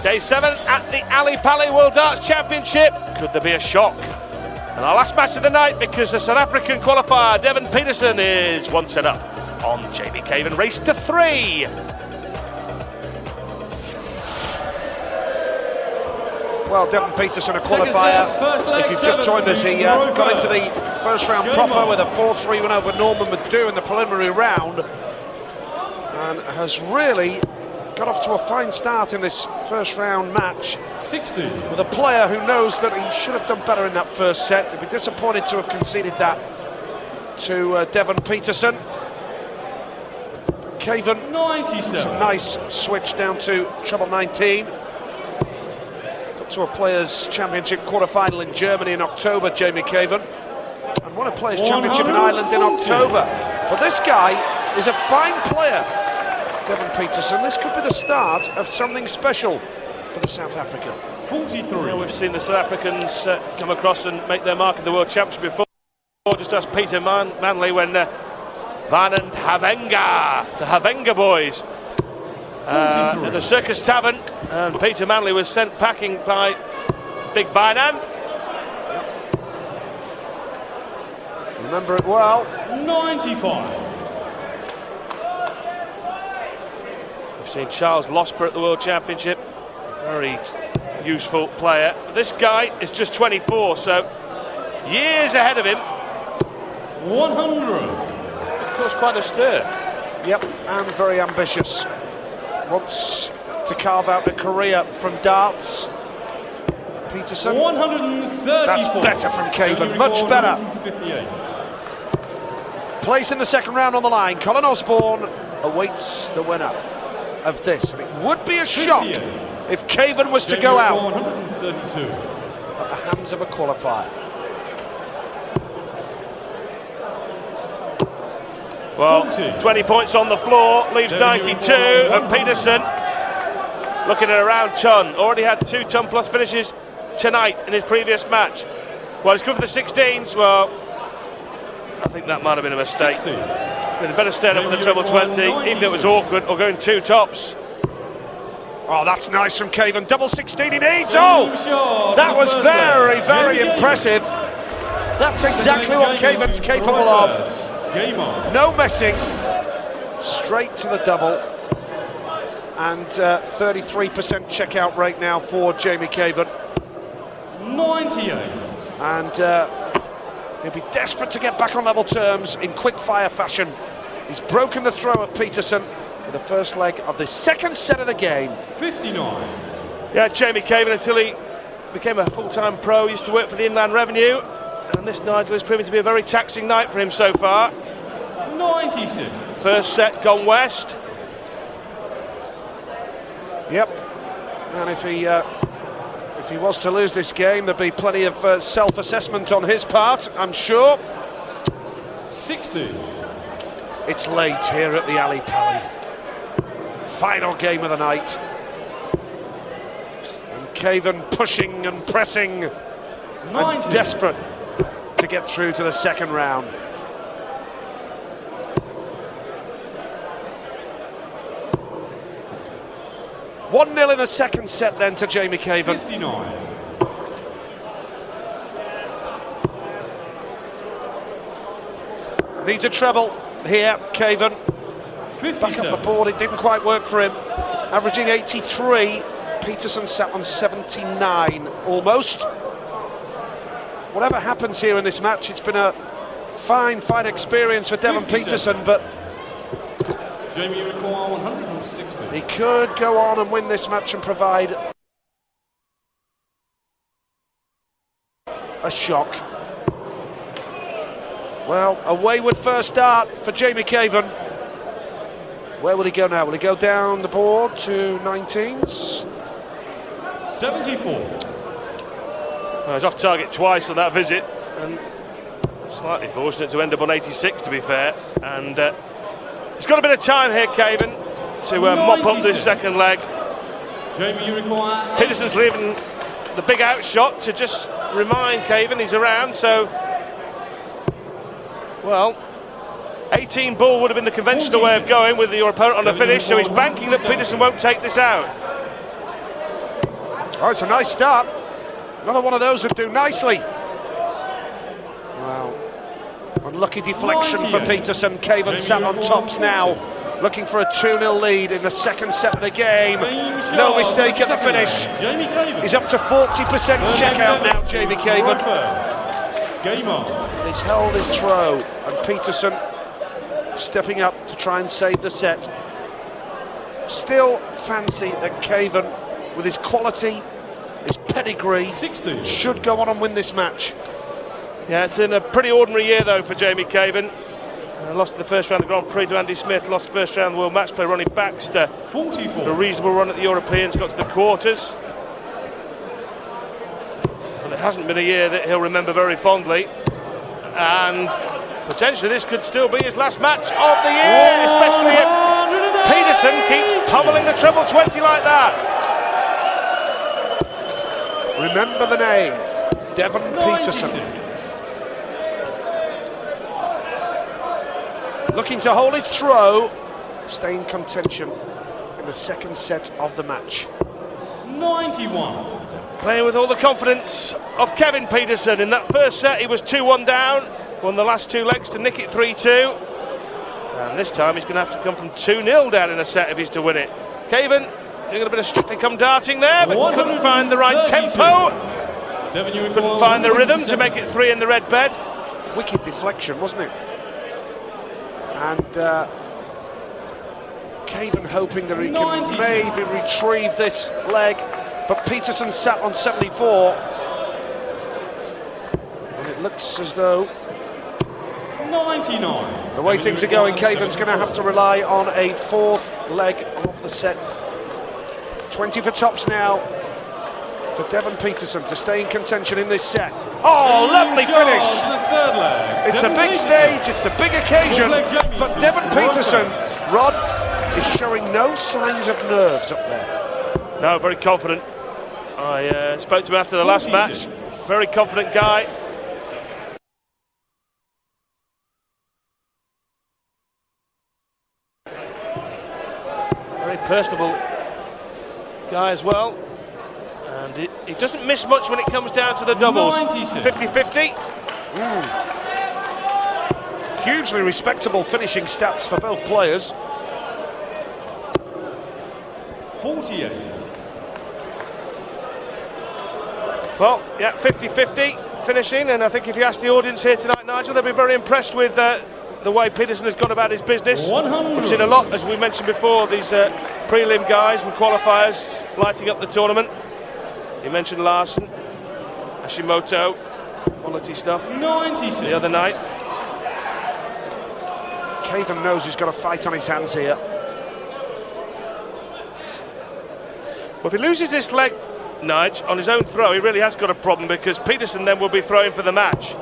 Day 7 at the Ali Pali World Darts Championship. Could there be a shock? And our last match of the night, because the South African qualifier Devon Petersen is one set up on Jamie Caven, race to 3. Well, Devon Petersen, a qualifier. If you've just joined us, he got into the first round proper with a 4-3 win over Norman Madu in the preliminary round, and has really got off to a fine start in this first round match. 60. With a player who knows that he should have done better in that first set. He'd be disappointed to have conceded that to Devon Petersen. Caven, 97. a nice switch down to treble 19. Got to a Players' Championship quarter-final in Germany in October, Jamie Caven, and won a Players' Championship in Ireland in October. But this guy is a fine player, Devon Petersen. This could be the start of something special for the South African. 43. Well, we've seen the South Africans come across and make their mark in the World Championship before. Just ask Peter Manley when Van and Havenga, the Havenga boys, at the Circus Tavern, and Peter Manley was sent packing by Big Bynand. Remember it well. 95. We've seen Charles Losper at the World Championship, very useful player. But this guy is just 24, so years ahead of him. 100. Of course, quite a stir. Yep, and very ambitious. Wants to carve out a career from darts. Petersen. 134. That's better from Caven, much better. 158. Place in the second round on the line. Colin Osborne awaits the winner of this. And it would be a shock if Caven was to go out 132. at the hands of a qualifier. Well, 40. 20 points on the floor, leaves 92, and Petersen looking at around ton. Already had 2 ton plus finishes tonight in his previous match. Well, he's good for the 16s. Well, I think that might have been a mistake. 60. Been better staying up with the treble 20, even if it was awkward, or going 2 tops. Oh, that's nice from Caven. Double 16 he needs. Oh, that was very, very impressive. That's exactly what Caven's capable of. No messing, straight to the double, and 33% checkout rate now for Jamie Caven. 98. And he'll be desperate to get back on level terms in quick-fire fashion. He's broken the throw of Petersen in the first leg of the second set of the game. 59. Yeah, Jamie Caven, until he became a full-time pro, used to work for the Inland Revenue. And this, Nigel, is proving to be a very taxing night for him so far. 96. First set gone west. Yep. And if he was to lose this game, there'd be plenty of self-assessment on his part, I'm sure. 60. It's late here at the Ali Pali. Final game of the night. And Caven pushing and pressing 90. and desperate to get through to the second round. (1-0) in the second set then to Jamie Caven. 59. Needs a treble here, Caven. 57. Back up the board, it didn't quite work for him. Averaging 83. Petersen sat on 79, almost. Whatever happens here in this match, it's been a fine experience for Devon Petersen, but Jamie require 160. he could go on and win this match and provide a shock. Well, a wayward first start for Jamie Caven. Where will he go now? Will he go down the board to 19s? 74. Well, he's off target twice on that visit, and slightly fortunate to end up on 86, to be fair. And he's got a bit of time here, Caven, to mop up this second leg. Jamie, you require Petersen's leaving the big outshot to just remind Caven he's around, so, well, 18 ball would have been the conventional way of going with your opponent on the finish, so he's banking that Petersen won't take this out. Oh, it's a nice start. Another one of those would do nicely. Wow. Unlucky deflection for Petersen. Caven sat on tops now, looking for a 2-0 lead in the second set of the game. No mistake at the finish. He's up to 40% checkout now, Jamie Caven. Game on. He's held his throw, and Petersen stepping up to try and save the set. Still fancy that Caven, with his quality, his pedigree, 60. should go on and win this match. Yeah, it's in a pretty ordinary year though for Jamie Caven. Lost in the first round of the Grand Prix to Andy Smith, lost the first round of the World Match Play Ronnie Baxter. 44. A reasonable run at the Europeans, got to the quarters. But it hasn't been a year that he'll remember very fondly. And potentially this could still be his last match of the year, especially if Petersen keeps pummeling the treble 20 like that. Remember the name, Devon Petersen. Looking to hold his throw, stay in contention in the second set of the match. 91. Playing with all the confidence of Kevin Petersen. In that first set he was 2-1 down, won the last two legs to nick it 3-2. And this time he's going to have to come from 2-0 down in a set if he's to win it. Caven doing a bit of Strictly Come Darting there, but couldn't find the right tempo. Couldn't find the rhythm to make it 3 in the red bed. Wicked deflection, wasn't it? And Caven hoping that he can maybe retrieve this leg, but Petersen sat on 74. And it looks as though 99. the way things are going, Caven's going to have to rely on a fourth leg of the set. 20 for tops now for Devon Petersen to stay in contention in this set. Oh, lovely finish! It's the big stage, it's the big occasion, but Devon Petersen, Rod, is showing no signs of nerves up there. No, very confident. I spoke to him after the last match. Very confident guy. Very personable guy as well. And he doesn't miss much when it comes down to the doubles. 50-50. Hugely respectable finishing stats for both players. 48. Well, yeah, 50-50 finishing, and I think if you ask the audience here tonight, Nigel, they'll be very impressed with the way Petersen has gone about his business. 100. We've seen a lot, as we mentioned before, these prelim guys and qualifiers lighting up the tournament. You mentioned Larson, Hashimoto, quality stuff. 96. The other night. Caven knows he's got a fight on his hands here. Well, if he loses this leg, Nige, on his own throw, he really has got a problem, because Petersen then will be throwing for the match.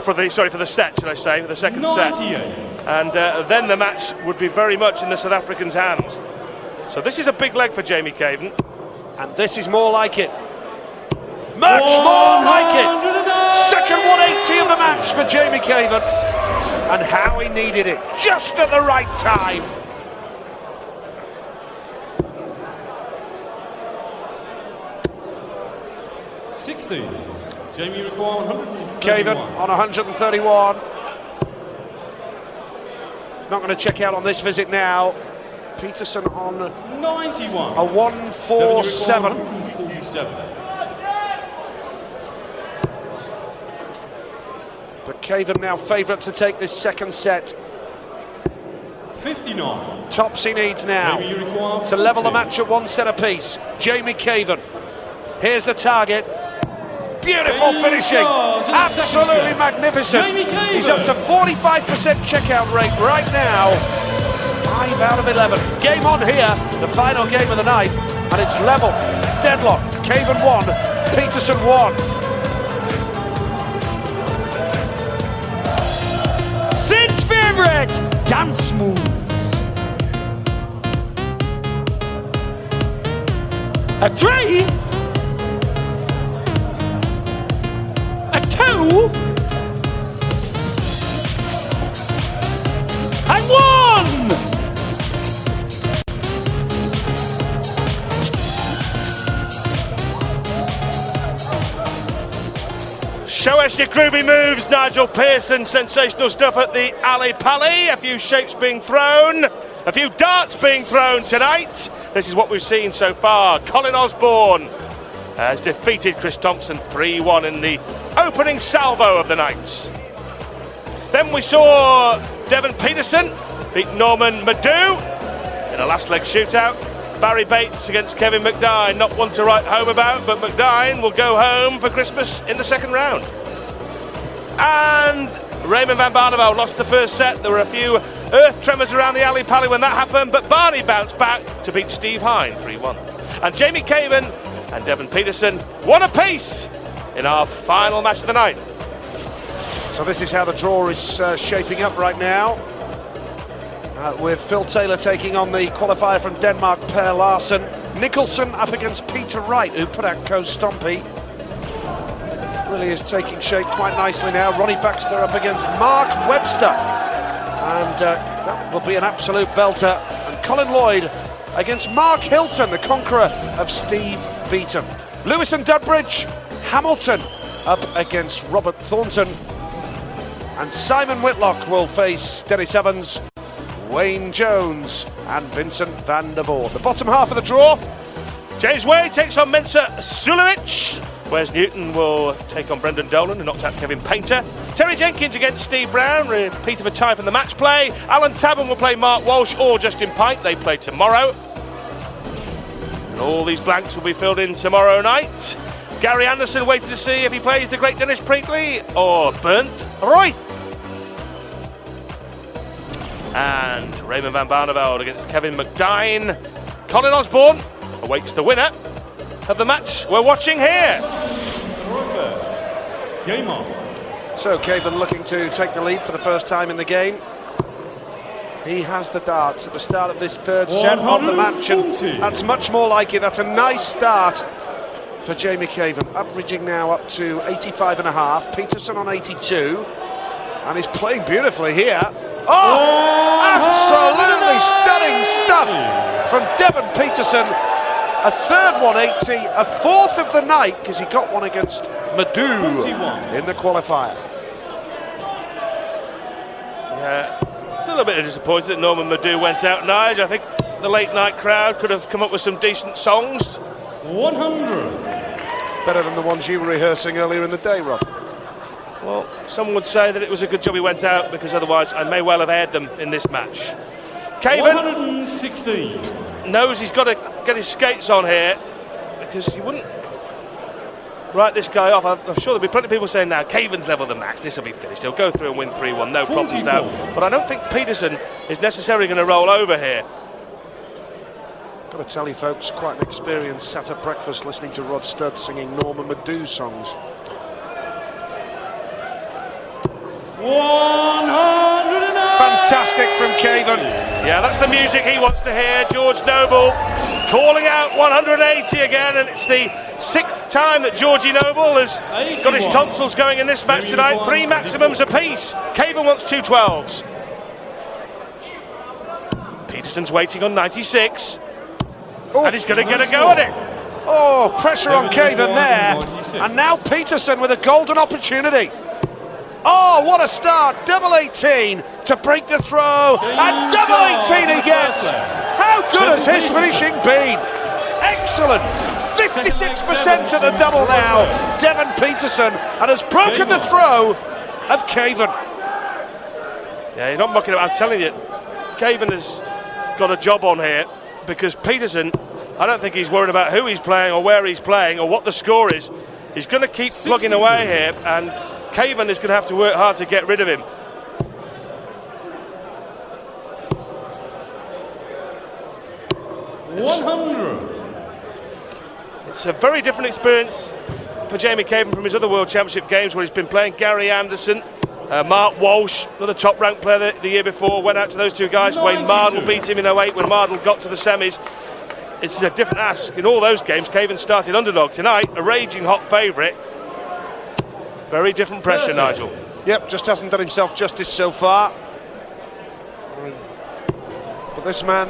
For the set, should I say, for the second 98. set. And then the match would be very much in the South Africans' hands. So this is a big leg for Jamie Caven. And this is more like it. Much more like it. Second 180 of the match for Jamie Caven. And how he needed it, just at the right time. Jamie require 131. Caven on 131. He's not going to check out on this visit now. Petersen on 91. a 147. 147. But Caven now favourite to take this second set. 59. Tops he needs now Jamie, you require to level the 40. match at one set apiece. Jamie Caven. Here's the target. Beautiful finishing. Absolutely magnificent. He's up to 45% checkout rate right now. 5 out of 11. Game on here, the final game of the night, and it's level. Deadlock. Caven 1, Petersen 1. Sid's favourite dance moves. A 3, a 2, and 1. Show us your groovy moves, Nigel Pearson. Sensational stuff at the Ali Pali. A few shapes being thrown, a few darts being thrown tonight. This is what we've seen so far. Colin Osborne has defeated Chris Thompson 3-1 in the opening salvo of the night. Then we saw Devon Petersen beat Norman Madu in a last leg shootout. Barry Bates against Kevin McDine, not one to write home about, but McDine will go home for Christmas in the second round. And Raymond van Barneveld lost the first set. There were a few earth tremors around the Ali Pali when that happened, but Barney bounced back to beat Steve Hine 3-1. And Jamie Caven and Devon Petersen, one apiece in our final match of the night. So this is how the draw is shaping up right now. With Phil Taylor taking on the qualifier from Denmark, Per Larsen. Nicholson up against Peter Wright, who put out Co Stompy. Really is taking shape quite nicely now. Ronnie Baxter up against Mark Webster. And that will be an absolute belter. And Colin Lloyd against Mark Hilton, the conqueror of Steve Beaton. Lewis and Dudbridge, Hamilton up against Robert Thornton. And Simon Whitlock will face Dennis Evans, Wayne Jones and Vincent van der Voort. The bottom half of the draw. James Wade takes on Mensa Sulovic. Wes Newton will take on Brendan Dolan, who knocked out Kevin Painter. Terry Jenkins against Steve Brown, repeat of a tie from the match play. Alan Taban will play Mark Walsh or Justin Pike. They play tomorrow. And all these blanks will be filled in tomorrow night. Gary Anderson waiting to see if he plays the great Dennis Preatley or Bernd Roy. And Raymond van Barneveld against Kevin McDine. Colin Osborne awaits the winner of the match we're watching here. Game on. So Caven looking to take the lead for the first time in the game. He has the darts at the start of this third set of the match, and that's much more like it. That's a nice start for Jamie Caven, averaging now up to 85.5. Petersen on 82, and he's playing beautifully here. Oh, absolutely stunning stuff from Devon Petersen. A third 180, a fourth of the night, because he got one against Madu in the qualifier. Yeah, a little bit disappointed that Norman Madu went out, Nige. I think the late night crowd could have come up with some decent songs. 100. Better than the ones you were rehearsing earlier in the day, Rob. Well, some would say that it was a good job he went out, because otherwise I may well have aired them in this match. Caven 116. knows he's got to get his skates on here, because he wouldn't write this guy off. I'm sure there'll be plenty of people saying now, Caven's level the match, this will be finished, he'll go through and win 3-1, no problems now. But I don't think Petersen is necessarily going to roll over here. Got to tell you folks, quite an experience sat at breakfast listening to Rod Studd singing Norman Madu songs. 109. Fantastic from Caven. Yeah, that's the music he wants to hear. George Noble calling out 180 again, and it's the sixth time that Georgie Noble has got his tonsils going in this match tonight. 3 maximums apiece. Caven wants 2 12s. Petersen's waiting on 96. Oh, and he's going to get a go at it. Oh, pressure on Caven there. And now Petersen with a golden opportunity. Oh, what a start. Double 18 to break the throw. And double 18 he gets. How good has his finishing been? Excellent. 56% to the double now. Devon Petersen, and has broken the throw of Caven. Yeah, he's not mucking about. I'm telling you, Caven has got a job on here, because Petersen, I don't think he's worried about who he's playing or where he's playing or what the score is. He's going to keep plugging away here, and Caven is going to have to work hard to get rid of him. It's a very different experience for Jamie Caven from his other World Championship games, where he's been playing Gary Anderson, Mark Walsh, another top-ranked player the year before, went out to those two guys. Wayne Mardle beat him in 08 when Mardle got to the semis. It's a different ask. In all those games, Caven started underdog. Tonight, a raging hot favourite. Very different pressure, Nigel. Yep, just hasn't done himself justice so far. But this man